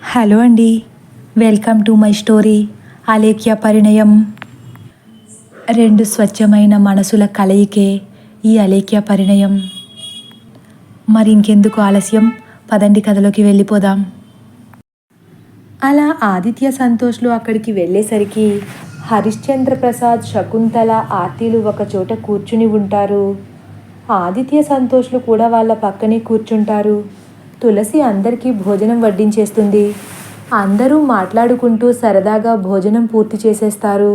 Hello అండి. Welcome to my story Alekhya Parinayam. రెండు స్వచ్ఛమైన మనసుల కలయికే ఈ అలేఖ్య పరిణయం. మరి ఇంకెందుకు ఆలస్యం, పదండి కథలోకి వెళ్ళిపోదాం. అలా ఆదిత్య సంతోష్లు అక్కడికి వెళ్ళేసరికి హరిశ్చంద్ర ప్రసాద్, శకుంతల, ఆర్తీలు ఒకచోట కూర్చుని ఉంటారు. ఆదిత్య సంతోష్లు కూడా వాళ్ళ పక్కనే కూర్చుంటారు. తులసి అందరికీ భోజనం వడ్డించేస్తుంది. అందరూ మాట్లాడుకుంటూ సరదాగా భోజనం పూర్తి చేసేస్తారు.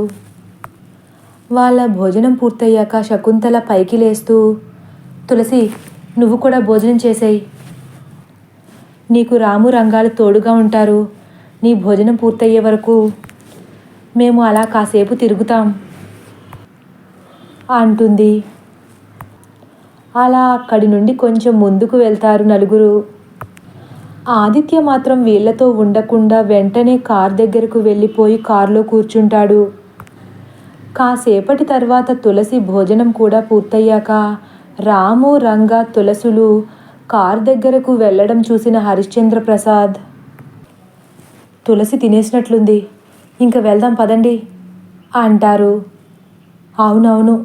వాళ్ళ భోజనం పూర్తయ్యాక శకుంతల పైకి లేస్తూ, తులసి, నువ్వు కూడా భోజనం చేసేయి. నీకు రాము, రంగాలు తోడుగా ఉంటారు. నీ భోజనం పూర్తయ్యే వరకు మేము అలా కాసేపు తిరుగుతాం అంటుంది. అలా అక్కడి నుండి కొంచెం ముందుకు వెళ్తారు నలుగురు. ఆదిత్య మాత్రం వీళ్లతో ఉండకుండా వెంటనే కార్ దగ్గరకు వెళ్ళిపోయి కారులో కూర్చుంటాడు. కాసేపటి తర్వాత తులసి భోజనం కూడా పూర్తయ్యాక రాము, రంగా, తులసులు కార్ దగ్గరకు వెళ్ళడం చూసిన హరిశ్చంద్ర ప్రసాద్, తులసి తినేసినట్లుంది, ఇంక వెళ్దాం పదండి అంటారు. అవునవును,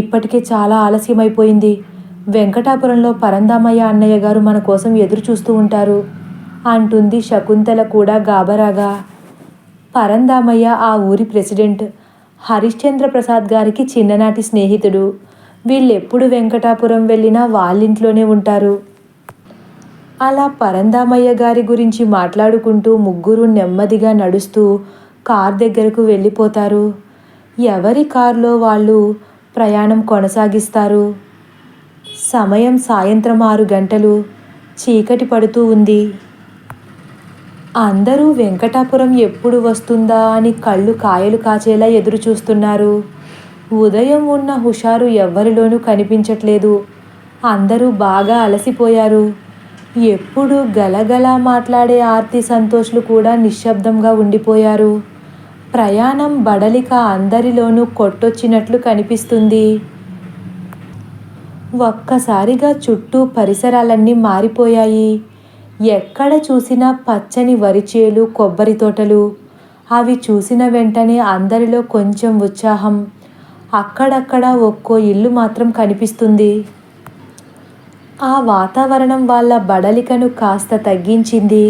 ఇప్పటికే చాలా ఆలస్యమైపోయింది. వెంకటాపురంలో పరందామయ్య అన్నయ్య గారు మన కోసం ఎదురు చూస్తూ ఉంటారు అంటుంది శకుంతల కూడా గాబరాగా. పరందామయ్య ఆ ఊరి ప్రెసిడెంట్, హరిశ్చంద్ర ప్రసాద్ గారికి చిన్ననాటి స్నేహితుడు. వీళ్ళెప్పుడు వెంకటాపురం వెళ్ళినా వాళ్ళింట్లోనే ఉంటారు. అలా పరందామయ్య గారి గురించి మాట్లాడుకుంటూ ముగ్గురు నెమ్మదిగా నడుస్తూ కార్ దగ్గరకు వెళ్ళిపోతారు. ఎవరి కారులో వాళ్ళు ప్రయాణం కొనసాగిస్తారు. సమయం సాయంత్రం 6 గంటలు. చీకటి పడుతూ ఉంది. అందరూ వెంకటాపురం ఎప్పుడు వస్తుందా అని కళ్ళు కాయలు కాచేలా ఎదురు చూస్తున్నారు. ఉదయం ఉన్న హుషారు ఎవ్వరిలోనూ కనిపించట్లేదు. అందరూ బాగా అలసిపోయారు. ఎప్పుడు గలగలా మాట్లాడే ఆర్తి, సంతోష్లు కూడా నిశ్శబ్దంగా ఉండిపోయారు. ప్రయాణం బడలిక అందరిలోనూ కొట్టొచ్చినట్లు కనిపిస్తుంది. ఒక్కసారిగా చుట్టూ పరిసరాలన్నీ మారిపోయాయి. ఎక్కడ చూసినా పచ్చని వరిచేలు, కొబ్బరి తోటలు. అవి చూసిన వెంటనే అందరిలో కొంచెం ఉత్సాహం. అక్కడక్కడ ఒక్కో ఇల్లు మాత్రం కనిపిస్తుంది. ఆ వాతావరణం వాళ్ళ బడలికను కాస్త తగ్గించింది.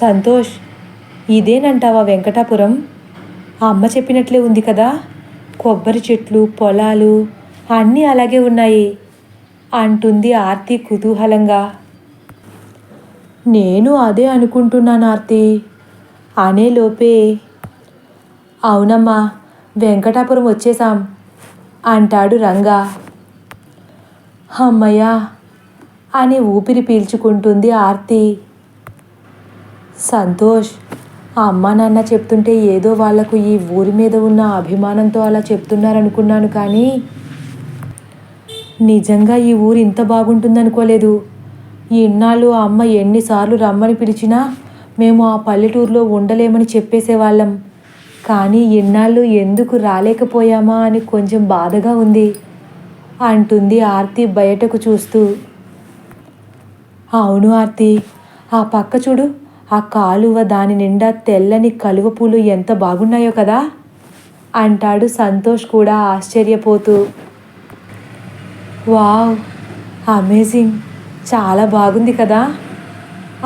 సంతోష్, ఇదేనంటావా వెంకటాపురం? అమ్మ చెప్పినట్లే ఉంది కదా. కొబ్బరి చెట్లు, పొలాలు అన్నీ అలాగే ఉన్నాయి అంటుంది ఆర్తి కుతూహలంగా. నేను అదే అనుకుంటున్నాను ఆర్తి అనేలోపే, అవునమ్మా, వెంకటాపురం వచ్చేసాం అంటాడు రంగా. అమ్మయ్యా అని ఊపిరి పీల్చుకుంటుంది ఆర్తి. సంతోష్, అమ్మ నాన్న చెప్తుంటే ఏదో వాళ్లకు ఈ ఊరి మీద ఉన్న అభిమానంతో అలా చెప్తున్నారనుకున్నాను, కానీ నిజంగా ఈ ఊరు ఇంత బాగుంటుందనుకోలేదు. ఇన్నాళ్ళు అమ్మ ఎన్నిసార్లు రమ్మని పిలిచినా మేము ఆ పల్లెటూరులో ఉండలేమని చెప్పేసేవాళ్ళం. కానీ ఇన్నాళ్ళు ఎందుకు రాలేకపోయామా అని కొంచెం బాధగా ఉంది అంటుంది ఆర్తి బయటకు చూస్తూ. అవును ఆర్తి, ఆ పక్క చూడు, ఆ కాలువ, దాని నిండా తెల్లని కలువ పూలు ఎంత బాగున్నాయో కదా అంటాడు సంతోష్ కూడా ఆశ్చర్యపోతూ. వావ్, అమేజింగ్, చాలా బాగుంది కదా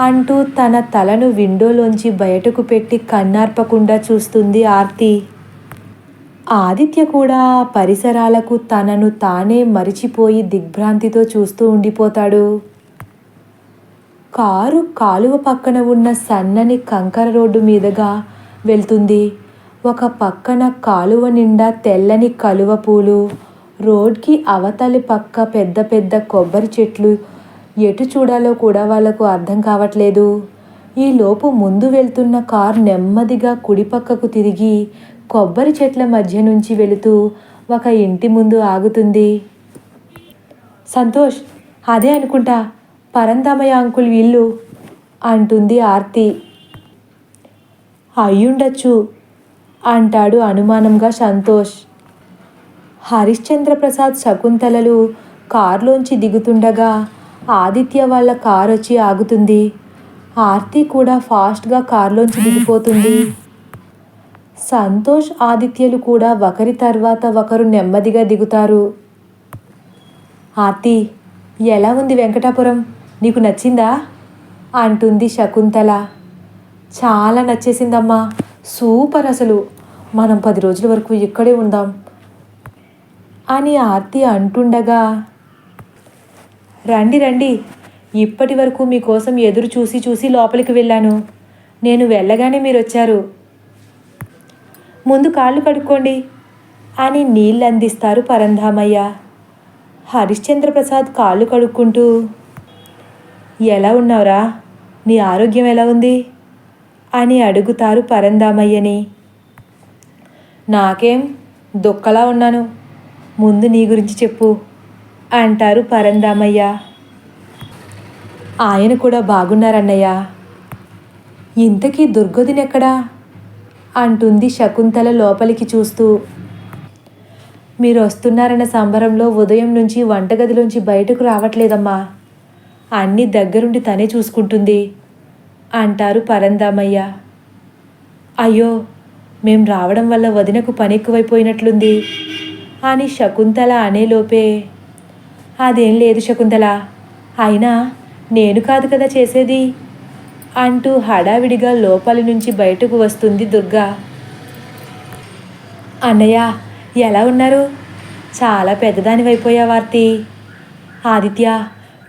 అంటూ తన తలను విండోలోంచి బయటకు పెట్టి కన్నార్పకుండా చూస్తుంది ఆర్తి. ఆదిత్య కూడా పరిసరాలకు తనను తానే మరిచిపోయి దిగ్భ్రాంతితో చూస్తూ ఉండిపోతాడు. కారు కాలువ పక్కన ఉన్న సన్నని కంకర రోడ్డు మీదుగా వెళ్తుంది. ఒక పక్కన కాలువ నిండా తెల్లని కలువ పూలు, రోడ్కి అవతలి పక్క పెద్ద పెద్ద కొబ్బరి చెట్లు. ఎటు చూడాలో కూడా వాళ్లకు అర్థం కావట్లేదు. ఈలోపు ముందు వెళ్తున్న కారు నెమ్మదిగా కుడిపక్కకు తిరిగి కొబ్బరి చెట్ల మధ్య నుంచి వెళుతూ ఒక ఇంటి ముందు ఆగుతుంది. సంతోష్, అదే అనుకుంటా పరందామయ్య అంకుల్ ఇల్లు అంటుంది ఆర్తి. అయ్యుండొచ్చు అంటాడు అనుమానంగా సంతోష్. హరిశ్చంద్ర ప్రసాద్, శకుంతలలు కారులోంచి దిగుతుండగా ఆదిత్య వాళ్ళ కారు వచ్చి ఆగుతుంది. ఆర్తి కూడా ఫాస్ట్గా కారులోంచి దిగిపోతుంది. సంతోష్, ఆదిత్యలు కూడా ఒకరి తర్వాత ఒకరు నెమ్మదిగా దిగుతారు. ఆర్తి, ఎలా ఉంది వెంకటాపురం? నీకు నచ్చిందా? అంటుంది శకుంతల. చాలా నచ్చేసిందమ్మా, సూపర్ అసలు. మనం 10 రోజుల వరకు ఇక్కడే ఉందాం అని ఆర్తి అంటుండగా, రండి రండి, ఇప్పటి వరకు మీకోసం ఎదురు చూసి చూసి లోపలికి వెళ్ళాను. నేను వెళ్ళగానే మీరు వచ్చారు. ముందు కాళ్ళు కడుక్కోండి అని నీళ్ళు అందిస్తారు పరంధామయ్య. హరిశ్చంద్రప్రసాద్ కాళ్ళు కడుక్కుంటూ, ఎలా ఉన్నావురా? నీ ఆరోగ్యం ఎలా ఉంది అని అడుగుతారు పరంధామయ్యని. నాకేం, దొక్కలా ఉన్నాను. ముందు నీ గురించి చెప్పు అంటారు పరంధామయ్య. ఆయన కూడా బాగున్నారన్నయ్య. ఇంతకీ దుర్గదినెక్కడా అంటుంది శకుంతల లోపలికి చూస్తూ. మీరు వస్తున్నారన్న సంబరంలో ఉదయం నుంచి వంటగదిలోంచి బయటకు రావట్లేదమ్మా. అన్నీ దగ్గరుండి తనే చూసుకుంటుంది అంటారు పరంధామయ్య. అయ్యో, మేం రావడం వల్ల వదినకు పని ఎక్కువైపోయినట్లుంది అని శకుంతల అనేలోపే, అదేం లేదు శకుంతల, అయినా నేను కాదు కదా చేసేది అంటూ హడావిడిగా లోపలి నుంచి బయటకు వస్తుంది దుర్గా. అన్నయ్య, ఎలా ఉన్నారు? చాలా పెద్దదానివైపోయావార్తి. ఆదిత్య,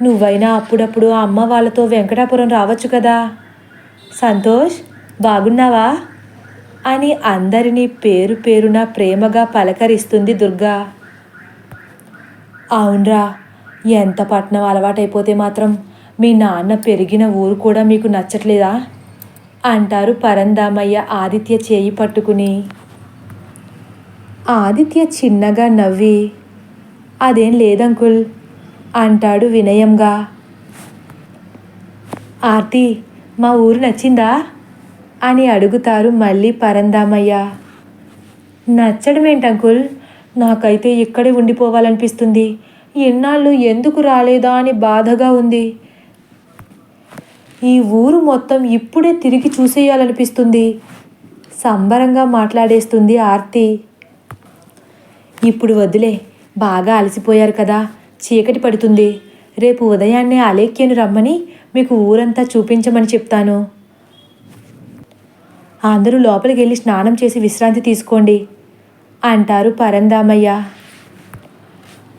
నువ్వైనా అప్పుడప్పుడు అమ్మ వాళ్ళతో వెంకటాపురం రావచ్చు కదా. సంతోష్, బాగున్నావా అని అందరినీ పేరు పేరున ప్రేమగా పలకరిస్తుంది దుర్గా. అవునరా, ఎంత పట్నం అలవాటైపోతే మాత్రం మీ నాన్న పెరిగిన ఊరు కూడా మీకు నచ్చట్లేదా అంటారు పరంధామయ్య ఆదిత్య చేయి పట్టుకుని. ఆదిత్య చిన్నగా నవ్వి, అదేం లేదంకుల్ అంటాడు వినయంగా. ఆర్తి, మా ఊరు నచ్చిందా అని అడుగుతారు మళ్ళీ పరంధామయ్య. నచ్చడం ఏంటంకుల్, నాకైతే ఇక్కడే ఉండిపోవాలనిపిస్తుంది. ఎన్నాళ్ళు ఎందుకు రాలేదా అని బాధగా ఉంది. ఈ ఊరు మొత్తం ఇప్పుడే తిరిగి చూసేయాలనిపిస్తుంది సంబరంగా మాట్లాడేస్తుంది ఆర్తి. ఇప్పుడు వద్దులే, బాగా అలసిపోయారు కదా, చీకటి పడుతుంది. రేపు ఉదయాన్నే అలేఖ్యను రమ్మని మీకు ఊరంతా చూపించమని చెప్తాను. అందరూ లోపలికి వెళ్ళి స్నానం చేసి విశ్రాంతి తీసుకోండి అంటారు పరంధామయ్య.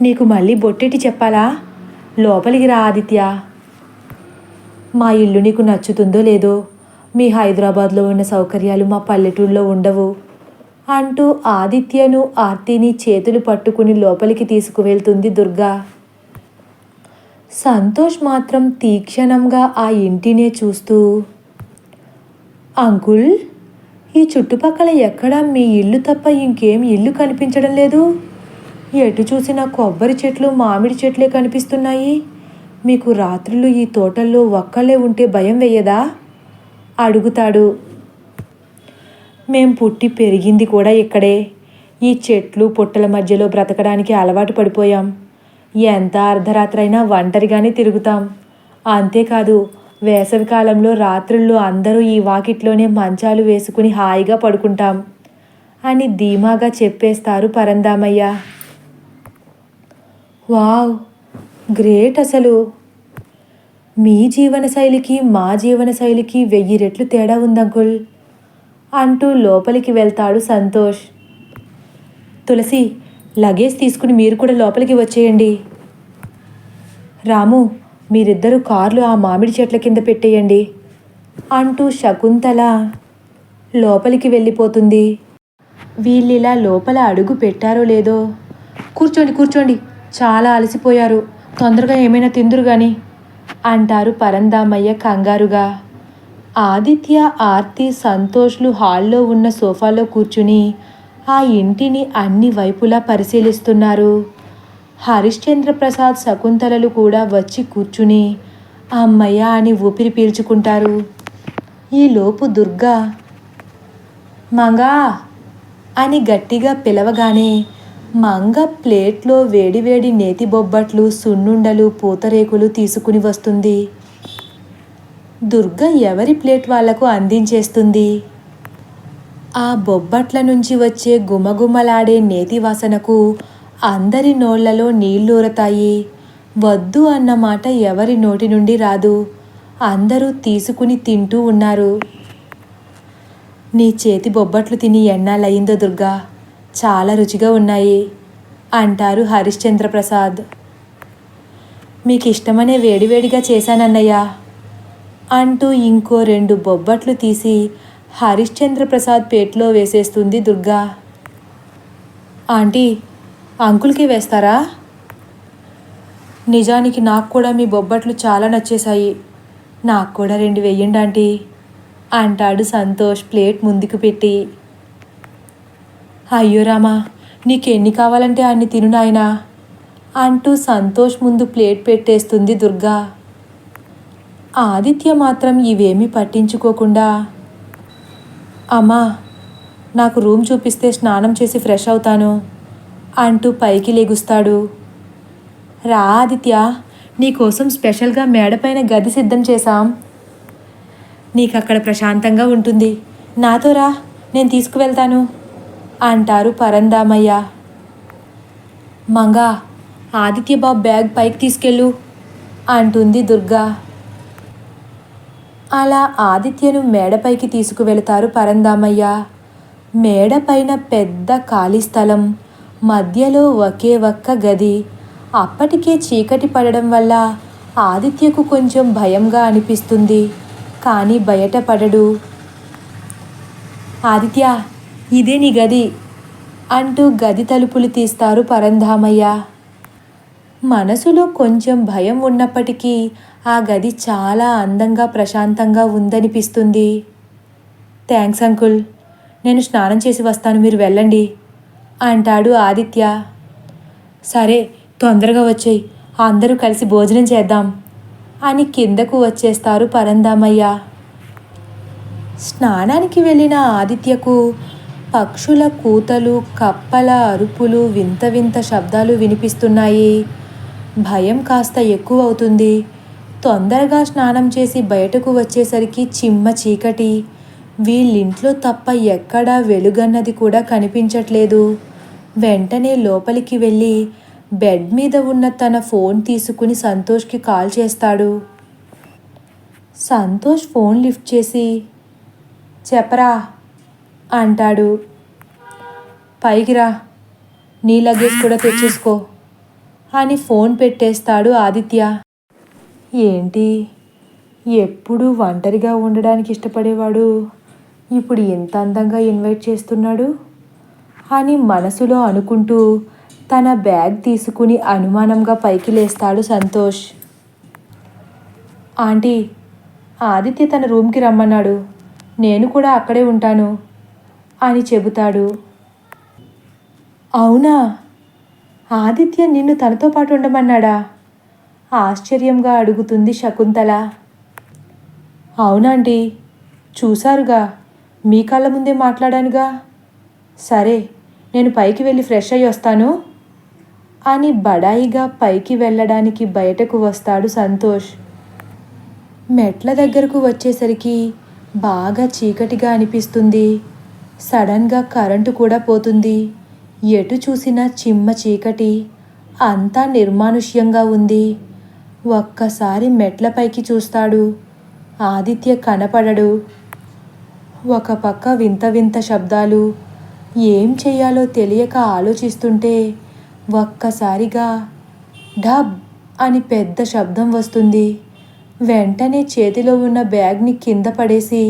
నీకు మళ్ళీ బొట్టెట్టి చెప్పాలా? లోపలికి రా ఆదిత్య. మా ఇల్లు నీకు నచ్చుతుందో లేదో, మీ హైదరాబాద్లో ఉన్న సౌకర్యాలు మా పల్లెటూళ్ళలో ఉండవు అంటూ ఆదిత్యను, ఆర్తిని చేతులు పట్టుకుని లోపలికి తీసుకువెళ్తుంది దుర్గా. సంతోష్ మాత్రం తీక్షణంగా ఆ ఇంటినే చూస్తూ, అంకుల్, ఈ చుట్టుపక్కల ఎక్కడా మీ ఇల్లు తప్ప ఇంకేం ఇల్లు కనిపించడం లేదు. ఎటు చూసినా కొబ్బరి చెట్లు, మామిడి చెట్లే కనిపిస్తున్నాయి. మీకు రాత్రులు ఈ తోటల్లో ఒక్కళ్ళే ఉంటే భయం వేయదా అడుగుతాడు. మేం పుట్టి పెరిగింది కూడా ఇక్కడే. ఈ చెట్లు పుట్టల మధ్యలో బ్రతకడానికి అలవాటు పడిపోయాం. ఎంత అర్ధరాత్రైనా ఒంటరిగానే తిరుగుతాం. అంతేకాదు, వేసవికాలంలో రాత్రుల్లో అందరూ ఈ వాకిట్లోనే మంచాలు వేసుకుని హాయిగా పడుకుంటాం అని ధీమాగా చెప్పేస్తారు పరంధామయ్య. వావ్, గ్రేట్ అసలు. మీ జీవనశైలికి మా జీవనశైలికి 1000 రెట్లు తేడా ఉందంకుల్ అంటూ లోపలికి వెళ్తాడు సంతోష్. తులసి, లగేజ్ తీసుకుని మీరు కూడా లోపలికి వచ్చేయండి. రాము, మీరిద్దరూ కార్లు ఆ మామిడి చెట్ల కింద పెట్టేయండి అంటూ శకుంతల లోపలికి వెళ్ళిపోతుంది. వీళ్ళిలా లోపల అడుగు పెట్టారో లేదో, కూర్చోండి కూర్చోండి, చాలా అలసిపోయారు, తొందరగా ఏమైనా తిందురు గాని అంటారు పరంధామయ్య కంగారుగా. ఆదిత్య, ఆర్తి, సంతోష్లు హాల్లో ఉన్న సోఫాలో కూర్చుని ఆ ఇంటిని అన్ని వైపులా పరిశీలిస్తున్నారు. హరిశ్చంద్రప్రసాద్, శకుంతలలు కూడా వచ్చి కూర్చుని అమ్మయ్య అని ఊపిరి పీల్చుకుంటారు. ఈలోపు దుర్గా మంగా అని గట్టిగా పిలవగానే మంగ ప్లేట్లో వేడివేడి నేతి బొబ్బట్లు, సున్నుండలు, పూతరేకులు తీసుకుని వస్తుంది. దుర్గ ఎవరి ప్లేట్ వాళ్లకు అందించేస్తుంది. ఆ బొబ్బట్ల నుంచి వచ్చే గుమగుమలాడే నేతి వాసనకు అందరి నోళ్లలో నీళ్లూరతాయి. వద్దు అన్న మాట ఎవరి నోటి నుండి రాదు. అందరూ తీసుకుని తింటూ ఉన్నారు. నీ చేతి బొబ్బట్లు తిని ఎన్నాళ్ళయిందో దుర్గా, చాలా రుచిగా ఉన్నాయి అంటారు హరిశ్చంద్ర ప్రసాద్. మీకు ఇష్టమనే వేడివేడిగా చేశానన్నయ్య అంటూ ఇంకో 2 బొబ్బట్లు తీసి హరిశ్చంద్ర ప్రసాద్ ప్లేట్లో వేసేస్తుంది దుర్గా. ఆంటీ, అంకుల్కి వేస్తారా? నిజానికి నాకు కూడా మీ బొబ్బట్లు చాలా నచ్చేశాయి. నాకు కూడా 2 వెయ్యండి ఆంటీ అంటాడు సంతోష్ ప్లేట్ ముందుకు పెట్టి. అయ్యో రామా, నీకెన్ని కావాలంటే అన్ని తిను నాయనా అంటూ సంతోష్ ముందు ప్లేట్ పెట్టేస్తుంది దుర్గా. ఆదిత్య మాత్రం ఇవేమీ పట్టించుకోకుండా, అమ్మా, నాకు రూమ్ చూపిస్తే స్నానం చేసి ఫ్రెష్ అవుతాను అంటూ పైకి లెగుస్తాడు. రా ఆదిత్య, నీకోసం స్పెషల్గా మేడపైన గది సిద్ధం చేశాం. నీకు అక్కడ ప్రశాంతంగా ఉంటుంది. నాతో రా, నేను తీసుకువెళ్తాను అంటారు పరందామయ్య. మంగా, ఆదిత్య బాబు బ్యాగ్ పైకి తీసుకెళ్ళు అంటుంది దుర్గా. అలా ఆదిత్యను మేడపైకి తీసుకువెళతారు పరందామయ్య. మేడపైన పెద్ద ఖాళీ స్థలం, మధ్యలో ఒకే ఒక్క గది. అప్పటికే చీకటి పడడం వల్ల ఆదిత్యకు కొంచెం భయంగా అనిపిస్తుంది. కానీ బయటపడడు. ఆదిత్య, ఇదే నీ గది అంటూ గది తలుపులు తీస్తారు పరంధామయ్య. మనసులో కొంచెం భయం ఉన్నప్పటికీ ఆ గది చాలా అందంగా ప్రశాంతంగా ఉందనిపిస్తుంది. థ్యాంక్స్ అంకుల్, నేను స్నానం చేసి వస్తాను, మీరు వెళ్ళండి అంటాడు ఆదిత్య. సరే, తొందరగా వచ్చేయి, అందరూ కలిసి భోజనం చేద్దాం అని కిందకు వచ్చేస్తారు పరందామయ్య. స్నానానికి వెళ్ళిన ఆదిత్యకు పక్షుల కూతలు, కప్పల అరుపులు, వింత వింత శబ్దాలు వినిపిస్తున్నాయి. భయం కాస్త ఎక్కువ అవుతుంది. తొందరగా స్నానం చేసి బయటకు వచ్చేసరికి చిమ్మ చీకటి. వీళ్ళింట్లో తప్ప ఎక్కడా వెలుగన్నది కూడా కనిపించట్లేదు. వెంటనే లోపలికి వెళ్ళి బెడ్ మీద ఉన్న తన ఫోన్ తీసుకుని సంతోష్కి కాల్ చేస్తాడు. సంతోష్ ఫోన్ లిఫ్ట్ చేసి, చెప్పరా అంటాడు. పైకి రా, నీ లగేజ్ కూడా తెచ్చేసుకో అని ఫోన్ పెట్టేస్తాడు ఆదిత్య. ఏంటి, ఎప్పుడు ఒంటరిగా ఉండడానికి ఇష్టపడేవాడు ఇప్పుడు ఇంత అందంగా ఇన్వైట్ చేస్తున్నాడు అని మనసులో అనుకుంటూ తన బ్యాగ్ తీసుకుని అనుమానంగా పైకి లేస్తాడు సంతోష్. ఆంటీ, ఆదిత్య తన రూమ్కి రమ్మన్నాడు, నేను కూడా అక్కడే ఉంటాను అని చెబుతాడు. అవునా, ఆదిత్య నిన్ను తనతో పాటు ఉండమన్నాడా? ఆశ్చర్యంగా అడుగుతుంది శకుంతల. అవునండి, చూశారుగా, మీ కళ్ళ ముందే మాట్లాడానుగా. సరే, నేను పైకి వెళ్ళి ఫ్రెష్ అయ్యి వస్తాను అని బడాయిగా పైకి వెళ్ళడానికి బయటకు వస్తాడు సంతోష్. మెట్ల దగ్గరకు వచ్చేసరికి బాగా చీకటిగా అనిపిస్తుంది. సడన్గా కరెంటు కూడా పోతుంది. ఎటు చూసినా చిమ్మ చీకటి, అంతా నిర్మానుష్యంగా ఉంది. ఒక్కసారి మెట్లపైకి చూస్తాడు. ఆదిత్య కనపడడు. ఒక పక్క వింత వింత శబ్దాలు. ఏం చెయ్యాలో తెలియక ఆలోచిస్తుంటే ఒక్కసారిగా ఢబ్ అని పెద్ద శబ్దం వస్తుంది. వెంటనే చేతిలో ఉన్న బ్యాగ్ని కింద పడేసి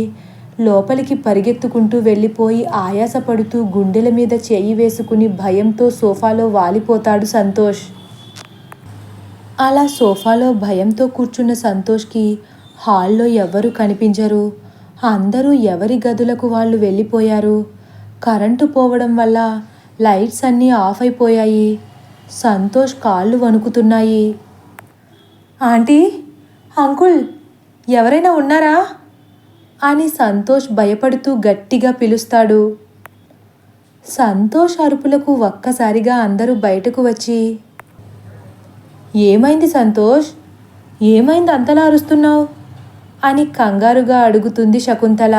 లోపలికి పరిగెత్తుకుంటూ వెళ్ళిపోయి ఆయాసపడుతూ గుండెల మీద చెయ్యి వేసుకుని భయంతో సోఫాలో వాలిపోతాడు సంతోష్. అలా సోఫాలో భయంతో కూర్చున్న సంతోష్కి హాల్లో ఎవ్వరూ కనిపించరు. అందరూ ఎవరి గదులకు వాళ్ళు వెళ్ళిపోయారు. కరెంటు పోవడం వల్ల లైట్స్ అన్నీ ఆఫ్ అయిపోయాయి. సంతోష్ కాళ్ళు వణుకుతున్నాయి. ఆంటీ, అంకుల్, ఎవరైనా ఉన్నారా అని సంతోష్ భయపడుతూ గట్టిగా పిలుస్తాడు. సంతోష్ అరుపులకు ఒక్కసారిగా అందరూ బయటకు వచ్చి, ఏమైంది సంతోష్, ఏమైంది అంతలా అరుస్తున్నావు అని కంగారుగా అడుగుతుంది శకుంతల.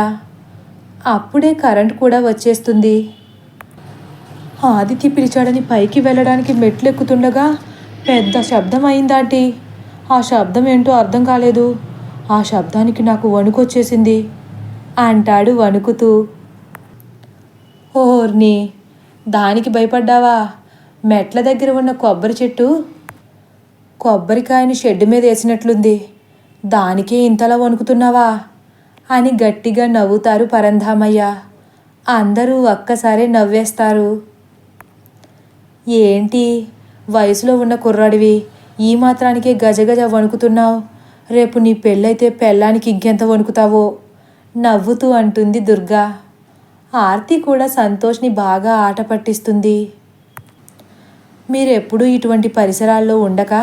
అప్పుడే కరెంట్ కూడా వచ్చేస్తుంది. ఆదిత్య పిలిచాడని పైకి వెళ్ళడానికి మెట్లెక్కుతుండగా పెద్ద శబ్దం అయిందాంటీ. ఆ శబ్దం ఏంటో అర్థం కాలేదు. ఆ శబ్దానికి నాకు వణుకొచ్చేసింది అంటాడు వణుకుతూ. ఓర్ని, దానికి భయపడ్డావా? మెట్ల దగ్గర ఉన్న కొబ్బరి చెట్టు కొబ్బరికాయని షెడ్డు మీద వేసినట్లుంది. దానికే ఇంతలా వణుకుతున్నావా అని గట్టిగా నవ్వుతారు పరంధామయ్య. అందరూ ఒక్కసారే నవ్వేస్తారు. ఏంటి, వయసులో ఉన్న కుర్రాడివి ఈ మాత్రానికే గజగజ వణుకుతున్నావు? రేపు నీ పెళ్ళైతే పెళ్ళానికి ఇంకెంత వణుకుతావో నవ్వుతూ అంటుంది దుర్గా. ఆర్తి కూడా సంతోష్ని బాగా ఆట పట్టిస్తుంది. మీరెప్పుడూ ఇటువంటి పరిసరాల్లో ఉండక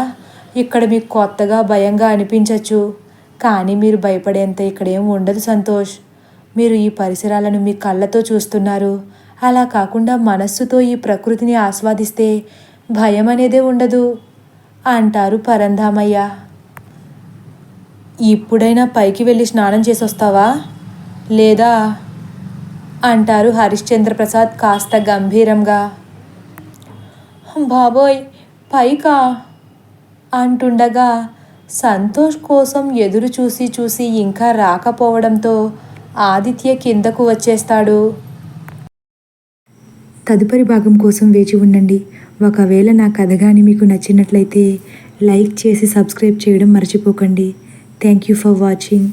ఇక్కడ మీకు కొత్తగా భయంగా అనిపించవచ్చు. కానీ మీరు భయపడేంత ఇక్కడేం ఉండదు సంతోష్. మీరు ఈ పరిసరాలను మీ కళ్ళతో చూస్తున్నారు. అలా కాకుండా మనస్సుతో ఈ ప్రకృతిని ఆస్వాదిస్తే భయం అనేదే ఉండదు అంటారు పరంధామయ్య. ఇప్పుడైనా పైకి వెళ్ళి స్నానం చేసి వస్తావా లేదా అంటారు హరిశ్చంద్ర ప్రసాద్ కాస్త గంభీరంగా. బాబోయ్, పైకా అంటుండగా సంతోష్ కోసం ఎదురు చూసి చూసి ఇంకా రాకపోవడంతో ఆదిత్య కిందకు వచ్చేస్తాడు. తదుపరి భాగం కోసం వేచి ఉండండి. ఒకవేళ నా కథ కానీ మీకు నచ్చినట్లయితే లైక్ చేసి సబ్స్క్రైబ్ చేయడం మర్చిపోకండి. Thank you for watching.